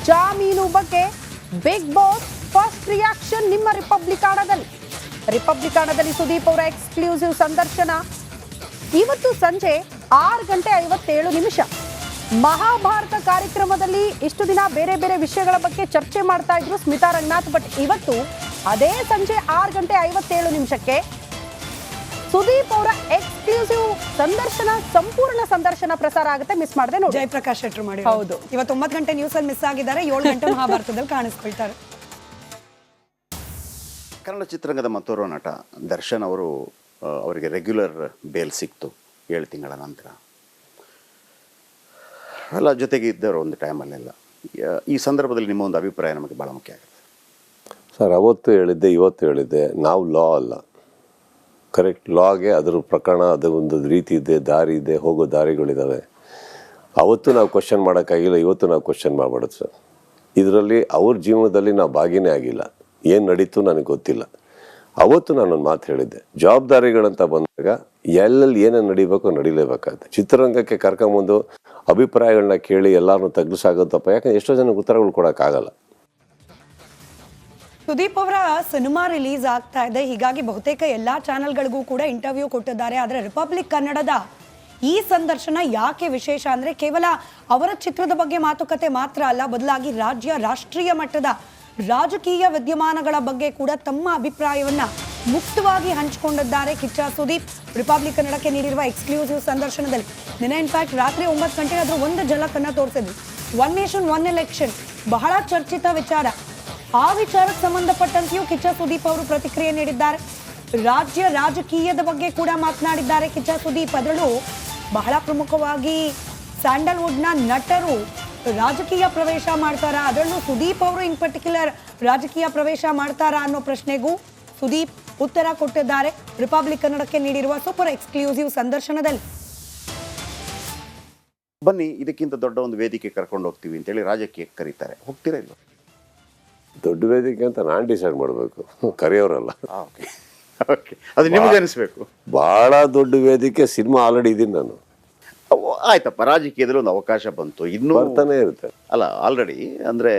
ಜಾಮೀನು ಬಗ್ಗೆ big boss first reaction ನಿಮ್ಮ ರಿಪಬ್ಲಿಕಾಣದಲ್ಲಿ ಸುದೀಪ್ ಅವರ ಎಕ್ಸ್ಕ್ಲೂಸಿವ್ ಸಂದರ್ಶನ ಇವತ್ತು ಸಂಜೆ 6:57 ಮಹಾಭಾರತ ಕಾರ್ಯಕ್ರಮದಲ್ಲಿ ಇಷ್ಟು ದಿನ ಬೇರೆ ಬೇರೆ ವಿಷಯಗಳ ಬಗ್ಗೆ ಚರ್ಚೆ ಮಾಡ್ತಾ ಇದ್ರು ಸ್ಮಿತಾ ರಂಗನಾಥ್. ಬಟ್ ಇವತ್ತು ಅದೇ ಸಂಜೆ 6:57 ಸುದೀಪ್ ಅವರ ಎಕ್ಸ್ಕ್ಲೂಸಿವ್ ಸಂದರ್ಶನ, ಸಂಪೂರ್ಣ ಸಂದರ್ಶನ ಪ್ರಸಾರ ಆಗುತ್ತೆ. ಮಿಸ್ ಮಾಡದೆ ನೋಡಿ. ಜಯಪ್ರಕಾಶ್ ಶೆಟ್ರು ಮಾಡಿ. ಹೌದು, ಇವತ್ತು 9 ಗಂಟೆ ನ್ಯೂಸ್ ಅಲ್ಲಿ ಮಿಸ್ ಆಗಿದ್ದಾರೆ. 7 ಗಂಟೆ ಮಹಾಭಾರತದಲ್ಲಿ ಕಾಣಿಸ್ಕೊಳ್ತಾರೆ. ಕನ್ನಡ ಚಿತ್ರರಂಗದ ಮತ್ತೋರ್ವ ನಟ ದರ್ಶನ್ ಅವರು ಅವರಿಗೆ ರೆಗ್ಯುಲರ್ ಬೇಲ್ ಸಿಕ್ತು 7 ತಿಂಗಳ ನಂತರ. ಅಲ್ಲ, ಜೊತೆಗೆ ಇದ್ದವರು ಒಂದು ಟೈಮಲ್ಲೆಲ್ಲ. ಈ ಸಂದರ್ಭದಲ್ಲಿ ನಿಮ್ಮ ಒಂದು ಅಭಿಪ್ರಾಯ ನಮಗೆ ಭಾಳ ಮುಖ್ಯ ಆಗುತ್ತೆ ಸರ್. ಅವತ್ತು ಹೇಳಿದ್ದೆ, ಇವತ್ತು ಹೇಳಿದ್ದೆ, ನಾವು ಲಾ ಅಲ್ಲ. ಕರೆಕ್ಟ್ ಲಾಗೆ ಅದರ ಪ್ರಕರಣ, ಅದು ಒಂದು ರೀತಿ ಇದೆ, ದಾರಿ ಇದೆ, ಹೋಗೋ ದಾರಿಗಳಿದ್ದಾವೆ. ಅವತ್ತು ನಾವು ಕ್ವಶನ್ ಮಾಡೋಕ್ಕಾಗಿಲ್ಲ, ಇವತ್ತು ನಾವು ಕ್ವಶನ್ ಮಾಡಬಾರ್ದು ಸರ್. ಇದರಲ್ಲಿ ಅವ್ರ ಜೀವನದಲ್ಲಿ ನಾವು ಭಾಗಿನೇ ಆಗಿಲ್ಲ. ಏನು ನಡೀತು ನನಗೆ ಗೊತ್ತಿಲ್ಲ. ಅವತ್ತು ನಾನೊಂದು ಮಾತು ಹೇಳಿದ್ದೆ, ಜವಾಬ್ದಾರಿಗಳಂತ ಬಂದಾಗ ಎಲ್ಲೆಲ್ಲಿ ಏನೇನು ನಡಿಬೇಕೋ ನಡಿಲೇಬೇಕಾಗುತ್ತೆ. ಚಿತ್ರರಂಗಕ್ಕೆ ಕರ್ಕೊಂಬಂದು ಅಭಿಪ್ರಾಯಗಳನ್ನ ಕೇಳಿ ಎಲ್ಲರನ್ನೂ ತಗ್ಗಿಸಾಗುತ್ತಪ್ಪ. ಯಾಕಂದ್ರೆ ಎಷ್ಟೋ ಜನಕ್ಕೆ ಉತ್ತರಗಳು ಕೊಡೋಕ್ಕಾಗಲ್ಲ. ಸುದೀಪ್ ಅವರ ಸಿನಿಮಾ ರಿಲೀಸ್ ಆಗ್ತಾ ಇದೆ, ಹೀಗಾಗಿ ಬಹುತೇಕ ಎಲ್ಲಾ ಚಾನೆಲ್ಗಳಿಗೂ ಕೂಡ ಇಂಟರ್ವ್ಯೂ ಕೊಟ್ಟಿದ್ದಾರೆ. ಆದರೆ ರಿಪಬ್ಲಿಕ್ ಕನ್ನಡದ ಈ ಸಂದರ್ಶನ ಯಾಕೆ ವಿಶೇಷ ಅಂದ್ರೆ ಕೇವಲ ಅವರ ಚಿತ್ರದ ಬಗ್ಗೆ ಮಾತುಕತೆ ಮಾತ್ರ ಅಲ್ಲ, ಬದಲಾಗಿ ರಾಷ್ಟ್ರೀಯ ಮಟ್ಟದ ರಾಜಕೀಯ ವಿದ್ಯಮಾನಗಳ ಬಗ್ಗೆ ಕೂಡ ತಮ್ಮ ಅಭಿಪ್ರಾಯವನ್ನ ಮುಕ್ತವಾಗಿ ಹಂಚಿಕೊಂಡಿದ್ದಾರೆ ಕಿಚ್ಚ ಸುದೀಪ್. ರಿಪಬ್ಲಿಕ್ ಕನ್ನಡಕ್ಕೆ ನೀಡಿರುವ ಎಕ್ಸ್ಕ್ಲೂಸಿವ್ ಸಂದರ್ಶನದಲ್ಲಿ ನಿನ್ನೆ ಇನ್ಫ್ಯಾಕ್ಟ್ ರಾತ್ರಿ 9 ಗಂಟೆಗೆ ಅದರ ಒಂದು ಝಲಕನ್ನ ತೋರಿಸಿದ್ರು. ಒನ್ ನೇಷನ್ ಒನ್ ಎಲೆಕ್ಷನ್ ಬಹಳ ಚರ್ಚಿತ ವಿಚಾರ. ಆ ವಿಚಾರಕ್ಕೆ ಸಂಬಂಧಪಟ್ಟಂತೆಯೂ ಕಿಚ್ಚ ಸುದೀಪ್ ಅವರು ಪ್ರತಿಕ್ರಿಯೆ ನೀಡಿದ್ದಾರೆ. ರಾಜಕೀಯದ ಬಗ್ಗೆ ಕೂಡ ಮಾತನಾಡಿದ್ದಾರೆ ಕಿಚ್ಚ ಸುದೀಪ್. ಅದರಲ್ಲೂ ಬಹಳ ಪ್ರಮುಖವಾಗಿ ಸ್ಯಾಂಡಲ್ವುಡ್ನ ನಟರು ರಾಜಕೀಯ ಪ್ರವೇಶ ಮಾಡ್ತಾರಾ, ಅದರಲ್ಲೂ ಸುದೀಪ್ ಅವರು ಇನ್ ಪರ್ಟಿಕ್ಯುಲರ್ ರಾಜಕೀಯ ಪ್ರವೇಶ ಮಾಡ್ತಾರಾ ಅನ್ನೋ ಪ್ರಶ್ನೆಗೂ ಸುದೀಪ್ ಉತ್ತರ ಕೊಟ್ಟಿದ್ದಾರೆ ರಿಪಬ್ಲಿಕ್ ಕನ್ನಡಕ್ಕೆ ನೀಡಿರುವ ಸೂಪರ್ ಎಕ್ಸ್ಕ್ಲೂಸಿವ್ ಸಂದರ್ಶನದಲ್ಲಿ. ಬನ್ನಿ, ಇದಕ್ಕಿಂತ ದೊಡ್ಡ ಒಂದು ವೇದಿಕೆ ಕರ್ಕೊಂಡು ಹೋಗ್ತೀವಿ ಅಂತೇಳಿ ರಾಜಕೀಯಕ್ಕೆ ಕರೀತಾರೆ, ಹೋಗ್ತೀರಾ ಇಲ್ಲ? ದೊಡ್ಡ ವೇದಿಕೆ ಅಂತ ನಾನು ಡಿಸೈಡ್ ಮಾಡಬೇಕು, ಕರೆಯೋರಲ್ಲ. ಓಕೆ ಓಕೆ, ಅದು ನಿಮ್ಗೆ ಅನಿಸ್ಬೇಕು. ಭಾಳ ದೊಡ್ಡ ವೇದಿಕೆ ಸಿನಿಮಾ ಆಲ್ರೆಡಿ ಇದ್ದೀನಿ ನಾನು. ಆಯ್ತಪ್ಪ, ರಾಜಕೀಯದಲ್ಲಿ ಒಂದು ಅವಕಾಶ ಬಂತು, ಇನ್ನೂ ಬರ್ತಾನೆ ಇರುತ್ತೆ. ಅಲ್ಲ, ಆಲ್ರೆಡಿ ಅಂದರೆ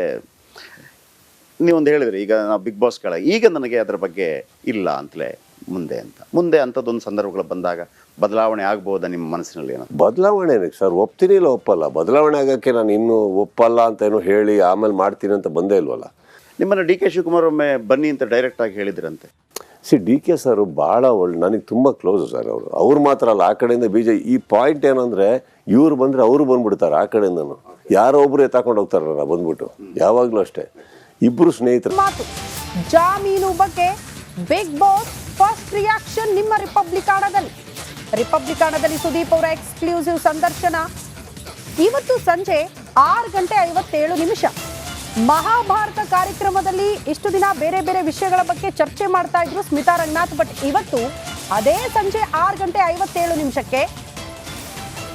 ನೀವೊಂದು ಹೇಳಿದ್ರಿ, ಈಗ ನಾವು ಬಿಗ್ ಬಾಸ್ಗಳ ಈಗ ನನಗೆ ಅದರ ಬಗ್ಗೆ ಇಲ್ಲ ಅಂತಲೇ ಮುಂದೆ ಅಂಥದ್ದೊಂದು ಸಂದರ್ಭಗಳು ಬಂದಾಗ ಬದಲಾವಣೆ ಆಗ್ಬೋದಾ ನಿಮ್ಮ ಮನಸ್ಸಿನಲ್ಲಿ? ಏನೋ ಬದಲಾವಣೆ ಸರ್, ಒಪ್ತೀನಿ ಇಲ್ಲ ಒಪ್ಪಲ್ಲ. ಬದಲಾವಣೆ ಆಗೋಕ್ಕೆ ನಾನು ಇನ್ನೂ ಒಪ್ಪಲ್ಲ ಅಂತ ಏನೋ ಹೇಳಿ ಆಮೇಲೆ ಮಾಡ್ತೀನಿ ಅಂತ ಬಂದೇ ಇಲ್ವಲ್ಲ. ನಿಮ್ಮನ್ನು ಡಿ ಕೆ ಶಿವಕುಮಾರ್ ಒಮ್ಮೆ ಬನ್ನಿ ಅಂತ ಡೈರೆಕ್ಟಾಗಿ ಹೇಳಿದ್ರಂತೆ. ಡಿ ಕೆ ಸರ್ ಭಾಳ ನನಗೆ ತುಂಬ ಕ್ಲೋಸು ಸರ್. ಅವ್ರು ಮಾತ್ರ ಅಲ್ಲ, ಆ ಕಡೆಯಿಂದ ಈ ಪಾಯಿಂಟ್ ಏನಂದರೆ ಇವ್ರು ಬಂದರೆ ಅವರು ಬಂದ್ಬಿಡ್ತಾರೆ. ಆ ಕಡೆಯಿಂದನು ಯಾರೋ ಒಬ್ರು ಎತ್ತಾಕೊಂಡು ಹೋಗ್ತಾರಲ್ಲ ಬಂದ್ಬಿಟ್ಟು, ಯಾವಾಗಲೂ ಅಷ್ಟೇ. ಇಬ್ಬರು ಸ್ನೇಹಿತರು. ಮಾತು ಜಾಮೀನು ಬಗ್ಗೆ ಬಿಗ್ ಬಾಸ್ ಫಸ್ಟ್ ರಿಯಾಕ್ಷನ್ ನಿಮ್ಮ ರಿಪಬ್ಲಿಕಾಣದಲ್ಲಿ ಸುದೀಪ್ ಅವರ ಎಕ್ಸ್ಕ್ಲೂಸಿವ್ ಸಂದರ್ಶನ ಇವತ್ತು ಸಂಜೆ 6:57 ಮಹಾಭಾರತ ಕಾರ್ಯಕ್ರಮದಲ್ಲಿ ಇಷ್ಟು ದಿನ ಬೇರೆ ಬೇರೆ ವಿಷಯಗಳ ಬಗ್ಗೆ ಚರ್ಚೆ ಮಾಡ್ತಾ ಇದ್ರು ಸ್ಮಿತಾ ರಂಗನಾಥ್. ಬಟ್ ಇವತ್ತು ಅದೇ ಸಂಜೆ 6:57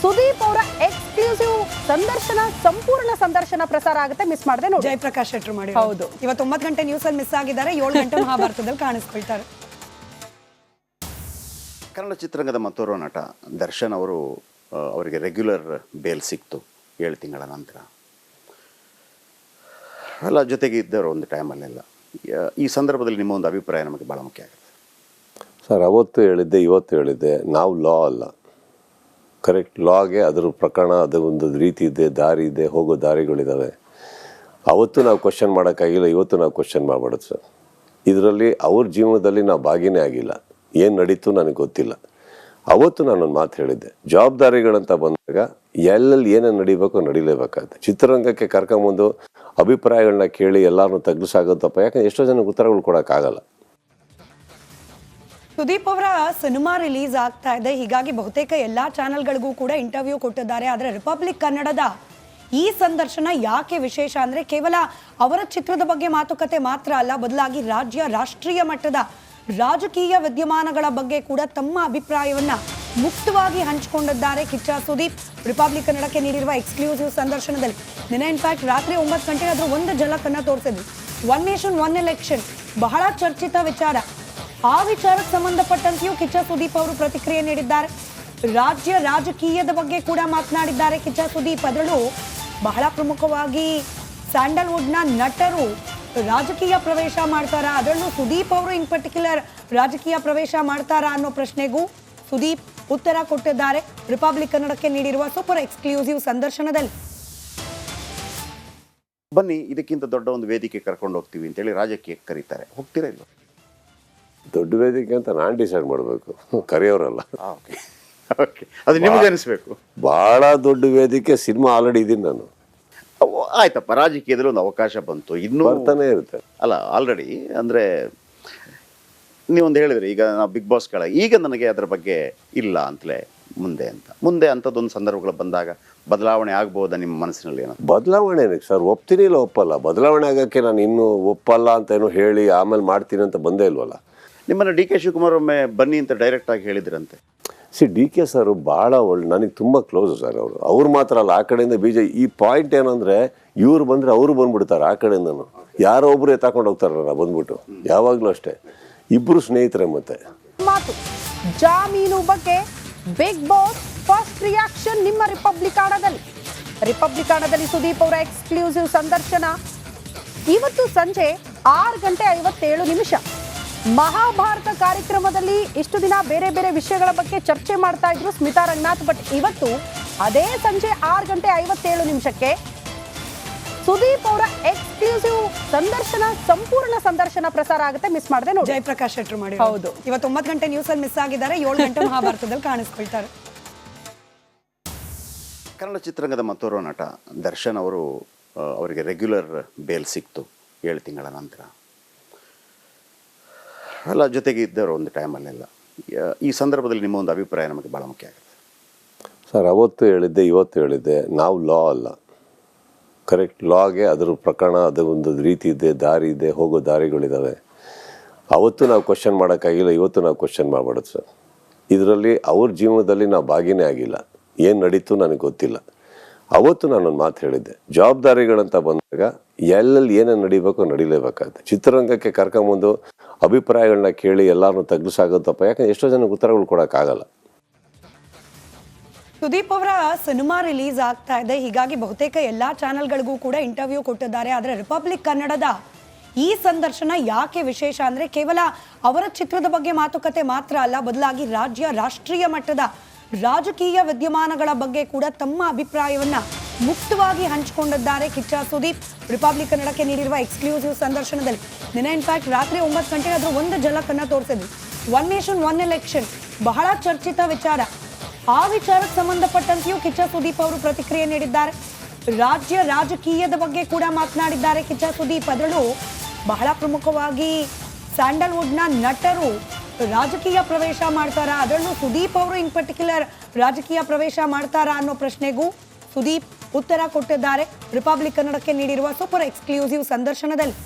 ಸುದೀಪ್ ಅವರ ಎಕ್ಸ್ಕ್ಲೂಸಿವ್ ಸಂದರ್ಶನ, ಸಂಪೂರ್ಣ ಸಂದರ್ಶನ ಪ್ರಸಾರ ಆಗುತ್ತೆ. ಮಿಸ್ ಮಾಡದೆ ನೋಡಿ. ಜಯಪ್ರಕಾಶ್ ಶೆಟ್ರು ಮಾಡಿ. ಹೌದು, ಇವತ್ತು 9 ಗಂಟೆ ನ್ಯೂಸ್ ಅಲ್ಲಿ ಮಿಸ್ ಆಗಿದ್ದಾರೆ. 7 ಗಂಟೆ ಮಹಾಭಾರತದಲ್ಲಿ ಕಾಣಿಸ್ಕೊಳ್ತಾರೆ. ಕನ್ನಡ ಚಿತ್ರರಂಗದ ಮತ್ತೋರ್ವ ನಟ ದರ್ಶನ್ ಅವರು ಅವರಿಗೆ ರೆಗ್ಯುಲರ್ ಬೇಲ್ ಸಿಕ್ತು 7 ತಿಂಗಳ ನಂತರ. ಅಲ್ಲ, ಜೊತೆಗೆ ಇದ್ದವರು ಒಂದು ಟೈಮಲ್ಲೆಲ್ಲ. ಈ ಸಂದರ್ಭದಲ್ಲಿ ನಿಮ್ಮ ಒಂದು ಅಭಿಪ್ರಾಯ ನಮಗೆ ಭಾಳ ಮುಖ್ಯ ಆಗುತ್ತೆ ಸರ್. ಅವತ್ತು ಹೇಳಿದ್ದೆ, ಇವತ್ತು ಹೇಳಿದ್ದೆ, ನಾವು ಲಾ ಅಲ್ಲ. ಕರೆಕ್ಟ್ ಲಾಗೆ ಅದರ ಪ್ರಕರಣ, ಅದು ಒಂದು ರೀತಿ ಇದೆ, ದಾರಿ ಇದೆ, ಹೋಗೋ ದಾರಿಗಳಿದ್ದಾವೆ. ಅವತ್ತು ನಾವು ಕ್ವಶನ್ ಮಾಡೋಕ್ಕಾಗಿಲ್ಲ, ಇವತ್ತು ನಾವು ಕ್ವಶನ್ ಮಾಡಬಾರ್ದು ಸರ್. ಇದರಲ್ಲಿ ಅವ್ರ ಜೀವನದಲ್ಲಿ ನಾವು ಭಾಗಿನೇ ಆಗಿಲ್ಲ. ಏನು ನಡೀತು ನನಗೆ ಗೊತ್ತಿಲ್ಲ. ಅವತ್ತು ನಾನೊಂದು ಮಾತು ಹೇಳಿದ್ದೆ, ಜವಾಬ್ದಾರಿಗಳಂತ ಬಂದಾಗ ಎಲ್ಲೆಲ್ಲಿ ಏನೇನು ನಡಿಬೇಕೋ ನಡಿಲೇಬೇಕಾಗುತ್ತೆ. ಚಿತ್ರರಂಗಕ್ಕೆ ಕರ್ಕೊಂಬಂದು ಅಭಿಪ್ರಾಯಗಳನ್ನ ಕೇಳಿ ಎಲ್ಲರನ್ನೂ ತಗ್ಗಿಸಾಗುತ್ತಪ್ಪ. ಯಾಕಂದ್ರೆ ಎಷ್ಟೋ ಜನಕ್ಕೆ ಉತ್ತರಗಳು ಕೊಡೋಕ್ಕಾಗಲ್ಲ. ಸುದೀಪ್ ಅವರ ಸಿನಿಮಾ ರಿಲೀಸ್ ಆಗ್ತಾ ಇದೆ, ಹೀಗಾಗಿ ಬಹುತೇಕ ಎಲ್ಲಾ ಚಾನೆಲ್ಗಳಿಗೂ ಕೂಡ ಇಂಟರ್ವ್ಯೂ ಕೊಟ್ಟಿದ್ದಾರೆ. ಆದರೆ ರಿಪಬ್ಲಿಕ್ ಕನ್ನಡದ ಈ ಸಂದರ್ಶನ ಯಾಕೆ ವಿಶೇಷ ಅಂದ್ರೆ ಕೇವಲ ಅವರ ಚಿತ್ರದ ಬಗ್ಗೆ ಮಾತುಕತೆ ಮಾತ್ರ ಅಲ್ಲ, ಬದಲಾಗಿ ರಾಷ್ಟ್ರೀಯ ಮಟ್ಟದ ರಾಜಕೀಯ ವಿದ್ಯಮಾನಗಳ ಬಗ್ಗೆ ಕೂಡ ತಮ್ಮ ಅಭಿಪ್ರಾಯವನ್ನ ಮುಕ್ತವಾಗಿ ಹಂಚಿಕೊಂಡಿದ್ದಾರೆ ಕಿಚ್ಚ ಸುದೀಪ್. ರಿಪಬ್ಲಿಕ್ ಕನ್ನಡಕ್ಕೆ ನೀಡಿರುವ ಎಕ್ಸ್ಕ್ಲೂಸಿವ್ ಸಂದರ್ಶನದಲ್ಲಿ ನಿನ್ನೆ ಇನ್ಫ್ಯಾಕ್ಟ್ ರಾತ್ರಿ 9 ಗಂಟೆಗೆ ಅದರ ಒಂದು ಝಲಕನ್ನ ತೋರಿಸಿದ್ರು. ಒನ್ ನೇಷನ್ ಒನ್ ಎಲೆಕ್ಷನ್ ಬಹಳ ಚರ್ಚಿತ ವಿಚಾರ. ಆ ವಿಚಾರಕ್ಕೆ ಸಂಬಂಧಪಟ್ಟಂತೆಯೂ ಕಿಚ್ಚ ಸುದೀಪ್ ಅವರು ಪ್ರತಿಕ್ರಿಯೆ ನೀಡಿದ್ದಾರೆ. ರಾಜಕೀಯದ ಬಗ್ಗೆ ಕೂಡ ಮಾತನಾಡಿದ್ದಾರೆ ಕಿಚ್ಚ ಸುದೀಪ್. ಅದರಲ್ಲೂ ಬಹಳ ಪ್ರಮುಖವಾಗಿ ಸ್ಯಾಂಡಲ್ವುಡ್ನ ನಟರು ರಾಜಕೀಯ ಪ್ರವೇಶ ಮಾಡ್ತಾರಾ, ಅದರಲ್ಲೂ ಸುದೀಪ್ ಅವರು ಇನ್ ಪರ್ಟಿಕ್ಯುಲರ್ ರಾಜಕೀಯ ಪ್ರವೇಶ ಮಾಡ್ತಾರಾ ಅನ್ನೋ ಪ್ರಶ್ನೆಗೂ ಸುದೀಪ್ ಉತ್ತರ ಕೊಟ್ಟಿದ್ದಾರೆ ರಿಪಬ್ಲಿಕ್ ಕನ್ನಡಕ್ಕೆ ನೀಡಿರುವ ಸೂಪರ್ ಎಕ್ಸ್ಕ್ಲೂಸಿವ್ ಸಂದರ್ಶನದಲ್ಲಿ. ಬನ್ನಿ ಇದಕ್ಕಿಂತ ದೊಡ್ಡ ಒಂದು ವೇದಿಕೆ ಕರ್ಕೊಂಡು ಹೋಗ್ತೀವಿ ಅಂತೇಳಿ ರಾಜಕೀಯಕ್ಕೆ ಕರೀತಾರೆ, ಹೋಗ್ತೀರಾ ಇಲ್ಲ? ದೊಡ್ಡ ವೇದಿಕೆ ಅಂತ ನಾನು ಡಿಸೈಡ್ ಮಾಡಬೇಕು, ಕರೆಯೋರಲ್ಲ. ಓಕೆ ಓಕೆ, ಅದು ನಿಮ್ಗೆ ಅನಿಸ್ಬೇಕು. ಭಾಳ ದೊಡ್ಡ ವೇದಿಕೆ ಸಿನಿಮಾ ಆಲ್ರೆಡಿ ಇದ್ದೀನಿ ನಾನು. ಆಯ್ತಪ್ಪ, ರಾಜಕೀಯದಲ್ಲಿ ಒಂದು ಅವಕಾಶ ಬಂತು, ಇನ್ನೂ ಬರ್ತಾನೆ ಇರುತ್ತೆ. ಅಲ್ಲ ಆಲ್ರೆಡಿ ಅಂದರೆ ನೀವೊಂದು ಹೇಳಿದ್ರಿ, ಈಗ ನಾವು ಬಿಗ್ ಬಾಸ್ಗಳ ಈಗ ನನಗೆ ಅದರ ಬಗ್ಗೆ ಇಲ್ಲ ಅಂತಲೇ ಮುಂದೆ ಅಂಥದ್ದೊಂದು ಸಂದರ್ಭಗಳು ಬಂದಾಗ ಬದಲಾವಣೆ ಆಗ್ಬೋದಾ ನಿಮ್ಮ ಮನಸ್ಸಿನಲ್ಲಿ? ಏನೋ ಬದಲಾವಣೆ ಸರ್, ಒಪ್ತೀನಿ ಇಲ್ಲ ಒಪ್ಪಲ್ಲ. ಬದಲಾವಣೆ ಆಗೋಕ್ಕೆ ನಾನು ಇನ್ನೂ ಒಪ್ಪಲ್ಲ ಅಂತ ಏನೋ ಹೇಳಿ ಆಮೇಲೆ ಮಾಡ್ತೀನಿ ಅಂತ ಬಂದೇ ಇಲ್ವಲ್ಲ. ನಿಮ್ಮನ್ನು ಡಿ ಕೆ ಶಿವಕುಮಾರ್ ಒಮ್ಮೆ ಬನ್ನಿ ಅಂತ ಡೈರೆಕ್ಟಾಗಿ ಹೇಳಿದ್ರಂತೆ. ಡಿ ಕೆ ಸರ್ ಭಾಳ ನನಗೆ ತುಂಬ ಕ್ಲೋಸು ಸರ್. ಅವ್ರು ಮಾತ್ರ ಅಲ್ಲ, ಆ ಕಡೆಯಿಂದ ಈ ಪಾಯಿಂಟ್ ಏನಂದರೆ ಇವ್ರು ಬಂದರೆ ಅವರು ಬಂದ್ಬಿಡ್ತಾರೆ, ಆ ಕಡೆಯಿಂದನು ಯಾರೋ ಒಬ್ರು ಎತ್ತಾಕೊಂಡು ಹೋಗ್ತಾರಲ್ಲ ಬಂದ್ಬಿಟ್ಟು. ಯಾವಾಗಲೂ ಅಷ್ಟೇ, ಇಬ್ಬರು ಸ್ನೇಹಿತರೆ. ಮತ್ತೆ ಮಾತು ಜಾಮೀನು ಬಗ್ಗೆ ಬಿಗ್ ಬಾಸ್ ಫಸ್ಟ್ ರಿಯಾಕ್ಷನ್ ನಿಮ್ಮ ರಿಪಬ್ಲಿಕಾಣದಲ್ಲಿ ಸುದೀಪ್ ಅವರ ಎಕ್ಸ್ಕ್ಲೂಸಿವ್ ಸಂದರ್ಶನ ಇವತ್ತು ಸಂಜೆ 6:57 ಮಹಾಭಾರತ ಕಾರ್ಯಕ್ರಮದಲ್ಲಿ ಇಷ್ಟು ದಿನ ಬೇರೆ ಬೇರೆ ವಿಷಯಗಳ ಬಗ್ಗೆ ಚರ್ಚೆ ಮಾಡ್ತಾ ಇದ್ರು ಸ್ಮಿತಾ ರಂಗನಾಥ್. ಬಟ್ ಇವತ್ತು ಅದೇ ಸಂಜೆ 6:57 ಸುದೀಪ್ ಅವರ ಎಕ್ಸ್ಕ್ಲೂಸಿವ್ ಸಂದರ್ಶನ, ಸಂಪೂರ್ಣ ಸಂದರ್ಶನ ಪ್ರಸಾರ ಆಗುತ್ತೆ, ಮಿಸ್ ಮಾಡದೆ ನೋಡಿ. ಜಯಪ್ರಕಾಶ್ ಶೆಟ್ರು ಮಾಡಿ. ಹೌದು, ಇವತ್ತು 9 ಗಂಟೆ ನ್ಯೂಸ್ ಅಲ್ಲಿ ಮಿಸ್ ಆಗಿದ್ದಾರೆ, 7 ಗಂಟೆ ಮಹಾಭಾರತದಲ್ಲಿ ಕಾಣಿಸ್ಕೊಳ್ತಾರೆ. ಕನ್ನಡ ಚಿತ್ರರಂಗದ ಮತ್ತೋರ್ವ ನಟ ದರ್ಶನ್ ಅವರು, ಅವರಿಗೆ ರೆಗ್ಯುಲರ್ ಬೇಲ್ ಸಿಕ್ತು 7 ತಿಂಗಳ ನಂತರ. ಅಲ್ಲ, ಜೊತೆಗೆ ಇದ್ದವರು ಒಂದು ಟೈಮಲ್ಲೆಲ್ಲ. ಈ ಸಂದರ್ಭದಲ್ಲಿ ನಿಮ್ಮ ಒಂದು ಅಭಿಪ್ರಾಯ ನಮಗೆ ಭಾಳ ಮುಖ್ಯ ಆಗುತ್ತೆ ಸರ್. ಅವತ್ತು ಹೇಳಿದ್ದೆ, ಇವತ್ತು ಹೇಳಿದ್ದೆ, ನಾವು ಲಾ ಅಲ್ಲ. ಕರೆಕ್ಟ್, ಲಾಗೆ ಅದ್ರ ಪ್ರಕರಣ, ಅದು ಒಂದು ರೀತಿ ಇದೆ, ದಾರಿ ಇದೆ, ಹೋಗೋ ದಾರಿಗಳಿದ್ದಾವೆ. ಅವತ್ತು ನಾವು ಕ್ವಶನ್ ಮಾಡೋಕ್ಕಾಗಿಲ್ಲ, ಇವತ್ತು ನಾವು ಕ್ವಶನ್ ಮಾಡಬಾರ್ದು ಸರ್. ಇದರಲ್ಲಿ ಅವ್ರ ಜೀವನದಲ್ಲಿ ನಾವು ಭಾಗಿನೇ ಆಗಿಲ್ಲ, ಏನು ನಡೀತು ನನಗೆ ಗೊತ್ತಿಲ್ಲ. ಅವತ್ತು ನಾನೊಂದು ಮಾತು ಹೇಳಿದ್ದೆ, ಜವಾಬ್ದಾರಿಗಳಂತ ಬಂದಾಗ ಎಲ್ಲೆಲ್ಲಿ ಏನೇನು ನಡಿಬೇಕೋ ನಡಿಲೇಬೇಕಾಗುತ್ತೆ. ಚಿತ್ರರಂಗಕ್ಕೆ ಕರ್ಕೊಂಬಂದು ಅಭಿಪ್ರಾಯಗಳನ್ನ ಕೇಳಿ ಎಲ್ಲರನ್ನೂ ತಗ್ಗಿಸಾಗುತ್ತಪ್ಪ, ಯಾಕಂದ್ರೆ ಎಷ್ಟೋ ಜನಕ್ಕೆ ಉತ್ತರಗಳು ಕೊಡೋಕ್ಕಾಗಲ್ಲ. ಸುದೀಪ್ ಅವರ ಸಿನಿಮಾ ರಿಲೀಸ್ ಆಗ್ತಾ ಇದೆ, ಹೀಗಾಗಿ ಬಹುತೇಕ ಎಲ್ಲಾ ಚಾನೆಲ್ಗಳಿಗೂ ಕೂಡ ಇಂಟರ್ವ್ಯೂ ಕೊಟ್ಟಿದ್ದಾರೆ. ಆದರೆ ರಿಪಬ್ಲಿಕ್ ಕನ್ನಡದ ಈ ಸಂದರ್ಶನ ಯಾಕೆ ವಿಶೇಷ ಅಂದ್ರೆ ಕೇವಲ ಅವರ ಚಿತ್ರದ ಬಗ್ಗೆ ಮಾತುಕತೆ ಮಾತ್ರ ಅಲ್ಲ, ಬದಲಾಗಿ ರಾಷ್ಟ್ರೀಯ ಮಟ್ಟದ ರಾಜಕೀಯ ವಿದ್ಯಮಾನಗಳ ಬಗ್ಗೆ ಕೂಡ ತಮ್ಮ ಅಭಿಪ್ರಾಯವನ್ನ ಮುಕ್ತವಾಗಿ ಹಂಚಿಕೊಂಡಿದ್ದಾರೆ ಕಿಚ್ಚ ಸುದೀಪ್ ರಿಪಬ್ಲಿಕ್ ಕನ್ನಡಕ್ಕೆ ನೀಡಿರುವ ಎಕ್ಸ್ಕ್ಲೂಸಿವ್ ಸಂದರ್ಶನದಲ್ಲಿ. ನಿನ್ನೆ ಇನ್ಫ್ಯಾಕ್ಟ್ ರಾತ್ರಿ 9 ಗಂಟೆಗೆ ಅದ್ರ ಒಂದು ಝಲಕನ್ನ ತೋರಿಸಿದ್ವಿ. 1 ನೇಷನ್ 1 ಎಲೆಕ್ಷನ್ ಬಹಳ ಚರ್ಚಿತ ವಿಚಾರ. ಆ ವಿಚಾರಕ್ಕೆ ಸಂಬಂಧಪಟ್ಟಂತೆಯೂ ಕಿಚ್ಚ ಸುದೀಪ್ ಅವರು ಪ್ರತಿಕ್ರಿಯೆ ನೀಡಿದ್ದಾರೆ. ರಾಜಕೀಯದ ಬಗ್ಗೆ ಕೂಡ ಮಾತನಾಡಿದ್ದಾರೆ ಕಿಚ್ಚ ಸುದೀಪ್. ಅದರಲ್ಲೂ ಬಹಳ ಪ್ರಮುಖವಾಗಿ ಸ್ಯಾಂಡಲ್ವುಡ್ನ ನಟರು ರಾಜಕೀಯ ಪ್ರವೇಶ ಮಾಡ್ತಾರಾ, ಅದರಲ್ಲೂ ಸುದೀಪ್ ಅವರು ಇನ್ ಪರ್ಟಿಕ್ಯುಲರ್ ರಾಜಕೀಯ ಪ್ರವೇಶ ಮಾಡ್ತಾರಾ ಅನ್ನೋ ಪ್ರಶ್ನೆಗೂ ಸುದೀಪ್ ಉತ್ತರ ಕೊಟ್ಟಿದ್ದಾರೆ ರಿಪಬ್ಲಿಕ್ ಕನ್ನಡಕ್ಕೆ ನೀಡಿರುವ ಸೂಪರ್ ಎಕ್ಸ್ಕ್ಲೂಸಿವ್ ಸಂದರ್ಶನದಲ್ಲಿ.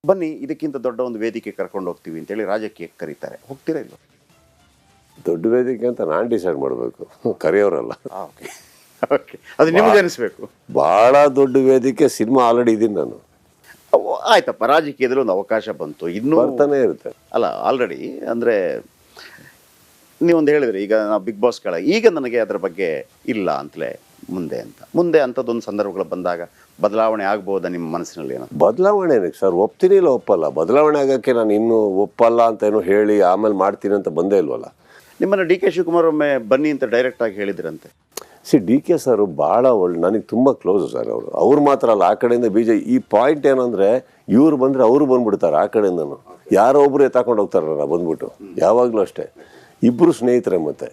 ಬನ್ನಿ ಇದಕ್ಕಿಂತ ದೊಡ್ಡ ಒಂದು ವೇದಿಕೆ ಕರ್ಕೊಂಡು ಹೋಗ್ತೀವಿ ಅಂತೇಳಿ ರಾಜಕೀಯಕ್ಕೆ ಕರೀತಾರೆ, ಹೋಗ್ತೀರಾ ಇಲ್ಲ? ದೊಡ್ಡ ವೇದಿಕೆ ಅಂತ ನಾನು ಡಿಸೈಡ್ ಮಾಡಬೇಕು, ಕರೆಯೋರಲ್ಲ. ಓಕೆ ಓಕೆ, ಅದು ನಿಮ್ಗೆ ಅನಿಸ್ಬೇಕು. ಭಾಳ ದೊಡ್ಡ ವೇದಿಕೆ ಸಿನಿಮಾ ಆಲ್ರೆಡಿ ಇದ್ದೀನಿ ನಾನು. ಆಯ್ತಪ್ಪ, ರಾಜಕೀಯದಲ್ಲಿ ಒಂದು ಅವಕಾಶ ಬಂತು, ಇನ್ನೂ ಬರ್ತಾನೆ ಇರುತ್ತೆ. ಅಲ್ಲ ಆಲ್ರೆಡಿ ಅಂದರೆ ನೀವೊಂದು ಹೇಳಿದ್ರಿ, ಈಗ ನಾವು ಬಿಗ್ ಬಾಸ್ಗಳ ಈಗ ನನಗೆ ಅದರ ಬಗ್ಗೆ ಇಲ್ಲ ಅಂತಲೇ ಮುಂದೆ ಅಂಥದ್ದೊಂದು ಸಂದರ್ಭಗಳು ಬಂದಾಗ ಬದಲಾವಣೆ ಆಗ್ಬೋದಾ ನಿಮ್ಮ ಮನಸ್ಸಿನಲ್ಲಿ? ಏನೋ ಬದಲಾವಣೆ ಸರ್, ಒಪ್ತೀನಿ ಇಲ್ಲ ಒಪ್ಪಲ್ಲ. ಬದಲಾವಣೆ ಆಗೋಕ್ಕೆ ನಾನು ಇನ್ನೂ ಒಪ್ಪಲ್ಲ ಅಂತ ಏನೋ ಹೇಳಿ ಆಮೇಲೆ ಮಾಡ್ತೀನಿ ಅಂತ ಬಂದೇ ಇಲ್ವಲ್ಲ. ನಿಮ್ಮನ್ನು ಡಿ ಕೆ ಶಿವಕುಮಾರ್ ಒಮ್ಮೆ ಬನ್ನಿ ಅಂತ ಡೈರೆಕ್ಟಾಗಿ ಹೇಳಿದ್ರಂತೆ. ಡಿ ಕೆ ಸರ್ ಭಾಳ ನನಗೆ ತುಂಬ ಕ್ಲೋಸು ಸರ್. ಅವ್ರು ಮಾತ್ರ ಅಲ್ಲ, ಆ ಕಡೆಯಿಂದ ಈ ಪಾಯಿಂಟ್ ಏನಂದರೆ ಇವ್ರು ಬಂದರೆ ಅವರು ಬಂದ್ಬಿಡ್ತಾರೆ, ಆ ಕಡೆಯಿಂದನು ಯಾರೋ ಒಬ್ರು ಎತ್ತಾಕೊಂಡು ಹೋಗ್ತಾರಲ್ಲ ಬಂದ್ಬಿಟ್ಟು. ಯಾವಾಗಲೂ ಅಷ್ಟೇ, ಇಬ್ಬರು ಸ್ನೇಹಿತರೆ. ಮತ್ತೆ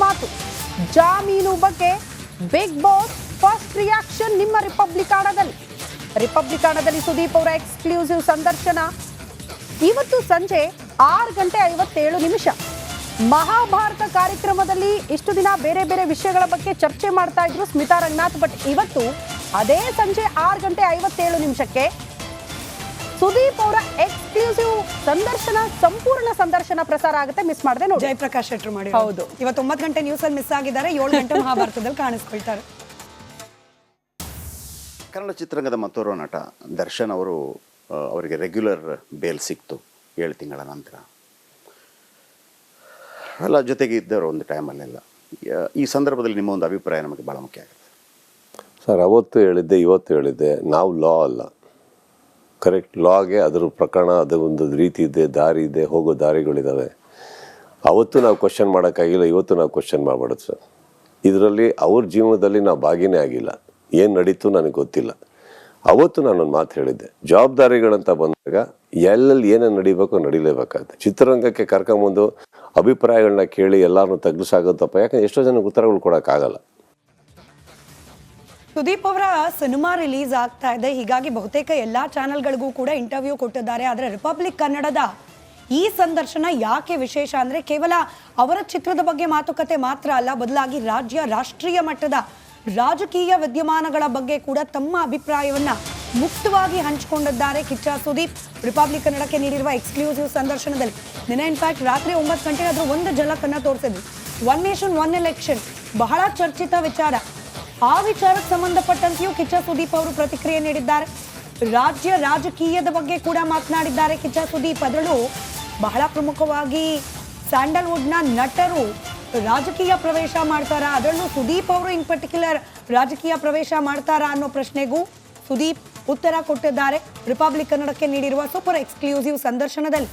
ಮಾತು ಜಾಮೀನು ಬಗ್ಗೆ ಬಿಗ್ ಬಾಸ್ ಫಸ್ಟ್ ರಿಯಾಕ್ಷನ್ ನಿಮ್ಮ ರಿಪಬ್ಲಿಕಾಣದಲ್ಲಿ ಸುದೀಪ್ ಅವರ ಎಕ್ಸ್ಕ್ಲೂಸಿವ್ ಸಂದರ್ಶನ ಇವತ್ತು ಸಂಜೆ 6:57 ಮಹಾಭಾರತ ಕಾರ್ಯಕ್ರಮದಲ್ಲಿ ಇಷ್ಟು ದಿನ ಬೇರೆ ಬೇರೆ ವಿಷಯಗಳ ಬಗ್ಗೆ ಚರ್ಚೆ ಮಾಡ್ತಾ ಇದ್ರು ಸ್ಮಿತಾ ರಂಗನಾಥ್. ಬಟ್ ಇವತ್ತು ಅದೇ ಸಂಜೆ 6:57 ಸುದೀಪ್ ಅವರ ಎಕ್ಸ್ಕ್ಲೂಸಿವ್ ಸಂದರ್ಶನ, ಸಂಪೂರ್ಣ ಸಂದರ್ಶನ ಪ್ರಸಾರ ಆಗುತ್ತೆ, ಮಿಸ್ ಮಾಡದೆ ನೋಡಿ. ಜಯಪ್ರಕಾಶ್ ಶೆಟ್ರು ಮಾಡಿ. ಹೌದು, ಇವತ್ತು 9 ಗಂಟೆ ನ್ಯೂಸ್ ಅಲ್ಲಿ ಮಿಸ್ ಆಗಿದ್ದಾರೆ, 7 ಗಂಟೆ ಮಹಾಭಾರತದಲ್ಲಿ ಕಾಣಿಸ್ಕೊಳ್ತಾರೆ. ಕನ್ನಡ ಚಿತ್ರರಂಗದ ಮತ್ತೋರ್ವ ನಟ ದರ್ಶನ್ ಅವರು, ಅವರಿಗೆ ರೆಗ್ಯುಲರ್ ಬೇಲ್ ಸಿಕ್ತು 7 ತಿಂಗಳ ನಂತರ. ಅಲ್ಲ, ಜೊತೆಗೆ ಇದ್ದವರು ಒಂದು ಟೈಮಲ್ಲೆಲ್ಲ. ಈ ಸಂದರ್ಭದಲ್ಲಿ ನಿಮ್ಮ ಒಂದು ಅಭಿಪ್ರಾಯ ನಮಗೆ ಭಾಳ ಮುಖ್ಯ ಆಗುತ್ತೆ ಸರ್ ಅವತ್ತು ಹೇಳಿದ್ದೆ ಇವತ್ತು ಹೇಳಿದ್ದೆ, ನಾವು ಲಾ ಅಲ್ಲ. ಕರೆಕ್ಟ್, ಲಾಗೆ ಅದರ ಪ್ರಕರಣ, ಅದು ಒಂದು ರೀತಿ ಇದೆ, ದಾರಿ ಇದೆ, ಹೋಗೋ ದಾರಿಗಳಿದ್ದಾವೆ. ಅವತ್ತು ನಾವು ಕ್ವಶನ್ ಮಾಡೋಕ್ಕಾಗಿಲ್ಲ, ಇವತ್ತು ನಾವು ಕ್ವಶನ್ ಮಾಡಬಾರ್ದು ಸರ್. ಇದರಲ್ಲಿ ಅವ್ರ ಜೀವನದಲ್ಲಿ ನಾವು ಭಾಗಿನೇ ಆಗಿಲ್ಲ, ಏನು ನಡೀತು ನನಗೆ ಗೊತ್ತಿಲ್ಲ. ಅವತ್ತು ನಾನೊಂದು ಮಾತು ಹೇಳಿದ್ದೆ, ಜವಾಬ್ದಾರಿಗಳಂತ ಬಂದಾಗ ಎಲ್ಲೆಲ್ಲಿ ಏನೇನು ನಡಿಬೇಕೋ ನಡಿಲೇಬೇಕಾಗುತ್ತೆ. ಚಿತ್ರರಂಗಕ್ಕೆ ಕರ್ಕೊಂಬಂದು ಅಭಿಪ್ರಾಯಗಳನ್ನ ಕೇಳಿ ಎಲ್ಲರನ್ನೂ ತಗ್ಗಿಸಾಗೋದಪ್ಪ, ಯಾಕಂದ್ರೆ ಎಷ್ಟೋ ಜನಕ್ಕೆ ಉತ್ತರಗಳು ಕೊಡೋಕ್ಕಾಗಲ್ಲ. ಸುದೀಪ್ ಅವರ ಸಿನಿಮಾ ರಿಲೀಸ್ ಆಗ್ತಾ ಇದೆ, ಹೀಗಾಗಿ ಬಹುತೇಕ ಎಲ್ಲಾ ಚಾನೆಲ್ಗಳಿಗೂ ಕೂಡ ಇಂಟರ್ವ್ಯೂ ಕೊಟ್ಟಿದ್ದಾರೆ. ಆದರೆ ರಿಪಬ್ಲಿಕ್ ಕನ್ನಡದ ಈ ಸಂದರ್ಶನ ಯಾಕೆ ವಿಶೇಷ ಅಂದ್ರೆ ಕೇವಲ ಅವರ ಚಿತ್ರದ ಬಗ್ಗೆ ಮಾತುಕತೆ ಮಾತ್ರ ಅಲ್ಲ, ಬದಲಾಗಿ ರಾಜ್ಯ ರಾಷ್ಟ್ರೀಯ ಮಟ್ಟದ ರಾಜಕೀಯ ವಿದ್ಯಮಾನಗಳ ಬಗ್ಗೆ ಕೂಡ ತಮ್ಮ ಅಭಿಪ್ರಾಯವನ್ನ ಮುಕ್ತವಾಗಿ ಹಂಚಿಕೊಂಡಿದ್ದಾರೆ ಕಿಚ್ಚ ಸುದೀಪ್. ರಿಪಬ್ಲಿಕ್ ಕನ್ನಡಕ್ಕೆ ನೀಡಿರುವ ಎಕ್ಸ್ಕ್ಲೂಸಿವ್ ಸಂದರ್ಶನದಲ್ಲಿ ನಿನ್ನೆ ಇನ್ಫ್ಯಾಕ್ಟ್ ರಾತ್ರಿ 9 ಗಂಟೆಗೆ ಅದರ ಒಂದು ಝಲಕನ್ನ ತೋರಿಸಿದ್ರು. ಒನ್ ನೇಷನ್ ಒನ್ ಎಲೆಕ್ಷನ್ ಬಹಳ ಚರ್ಚಿತ ವಿಚಾರ. ಆ ವಿಚಾರಕ್ಕೆ ಸಂಬಂಧಪಟ್ಟಂತೆಯೂ ಕಿಚ್ಚ ಸುದೀಪ್ ಅವರು ಪ್ರತಿಕ್ರಿಯೆ ನೀಡಿದ್ದಾರೆ. ರಾಜ್ಯ ರಾಜಕೀಯದ ಬಗ್ಗೆ ಕೂಡ ಮಾತನಾಡಿದ್ದಾರೆ ಕಿಚ್ಚ ಸುದೀಪ್. ಅದರಲ್ಲೂ ಬಹಳ ಪ್ರಮುಖವಾಗಿ ಸ್ಯಾಂಡಲ್ವುಡ್ನ ನಟರು ರಾಜಕೀಯ ಪ್ರವೇಶ ಮಾಡ್ತಾರಾ, ಅದರಲ್ಲೂ ಸುದೀಪ್ ಅವರು ಇನ್ ಪರ್ಟಿಕ್ಯುಲರ್ ರಾಜಕೀಯ ಪ್ರವೇಶ ಮಾಡ್ತಾರಾ ಅನ್ನೋ ಪ್ರಶ್ನೆಗೂ ಸುದೀಪ್ ಉತ್ತರ ಕೊಟ್ಟಿದ್ದಾರೆ ರಿಪಬ್ಲಿಕ್ ಕನ್ನಡಕ್ಕೆ ನೀಡಿರುವ ಸೂಪರ್ ಎಕ್ಸ್ಕ್ಲೂಸಿವ್ ಸಂದರ್ಶನದಲ್ಲಿ.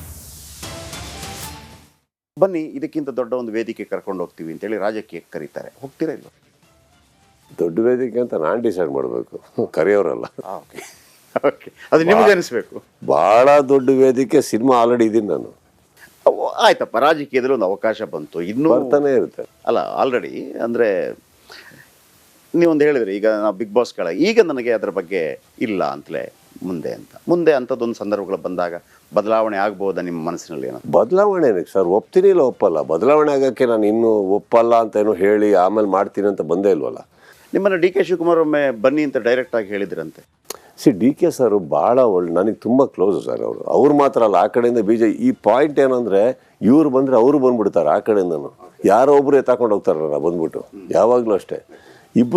ಬನ್ನಿ ಇದಕ್ಕಿಂತ ದೊಡ್ಡ ಒಂದು ವೇದಿಕೆ ಕರ್ಕೊಂಡು ಹೋಗ್ತೀವಿ ಅಂತೇಳಿ ರಾಜಕೀಯಕ್ಕೆ ಕರೀತಾರೆ, ಹೋಗ್ತೀರಾ ಇಲ್ವ? ದೊಡ್ಡ ವೇದಿಕೆ ಅಂತ ನಾನು ಡಿಸೈಡ್ ಮಾಡಬೇಕು, ಕರೆಯೋರಲ್ಲ. ಓಕೆ ಓಕೆ, ಅದು ನಿಮ್ಗೆ ಅನಿಸ್ಬೇಕು. ಭಾಳ ದೊಡ್ಡ ವೇದಿಕೆ ಸಿನಿಮಾ ಆಲ್ರೆಡಿ ಇದ್ದೀನಿ ನಾನು. ಆಯ್ತಪ್ಪ, ರಾಜಕೀಯದಲ್ಲಿ ಒಂದು ಅವಕಾಶ ಬಂತು, ಇನ್ನೂ ಬರ್ತಾನೆ ಇರುತ್ತೆ. ಅಲ್ಲ ಆಲ್ರೆಡಿ ಅಂದರೆ ನೀವೊಂದು ಹೇಳಿದ್ರಿ, ಈಗ ನಾವು ಬಿಗ್ ಬಾಸ್ಗಳ ಈಗ ನನಗೆ ಅದರ ಬಗ್ಗೆ ಇಲ್ಲ ಅಂತಲೇ ಮುಂದೆ ಅಂಥದ್ದೊಂದು ಸಂದರ್ಭಗಳು ಬಂದಾಗ ಬದಲಾವಣೆ ಆಗ್ಬೋದಾ ನಿಮ್ಮ ಮನಸ್ಸಿನಲ್ಲಿ? ಏನೋ ಬದಲಾವಣೆ ಸರ್, ಒಪ್ತೀನಿ ಇಲ್ಲ ಒಪ್ಪಲ್ಲ. ಬದಲಾವಣೆ ಆಗೋಕ್ಕೆ ನಾನು ಇನ್ನೂ ಒಪ್ಪಲ್ಲ ಅಂತ ಏನೋ ಹೇಳಿ ಆಮೇಲೆ ಮಾಡ್ತೀನಿ ಅಂತ ಬಂದೇ ಇಲ್ವಲ್ಲ. ನಿಮ್ಮನ್ನು ಡಿ ಕೆ ಶಿವಕುಮಾರ್ ಒಮ್ಮೆ ಬನ್ನಿ ಅಂತ ಡೈರೆಕ್ಟಾಗಿ ಹೇಳಿದ್ರಂತೆ. ಡಿ ಕೆ ಸರ್ ಭಾಳ ನನಗೆ ತುಂಬ ಕ್ಲೋಸು ಸರ್. ಅವ್ರು ಮಾತ್ರ ಅಲ್ಲ, ಆ ಕಡೆಯಿಂದ ಈ ಪಾಯಿಂಟ್ ಏನಂದರೆ, ಇವ್ರು ಬಂದರೆ ಅವರು ಬಂದ್ಬಿಡ್ತಾರೆ, ಆ ಕಡೆಯಿಂದನು ಯಾರೋ ಒಬ್ಬರು ಎತ್ತಾಕೊಂಡು ಹೋಗ್ತಾರಲ್ಲ ಬಂದ್ಬಿಟ್ಟು, ಯಾವಾಗಲೂ ಅಷ್ಟೇ. ಇಬ್ಬರು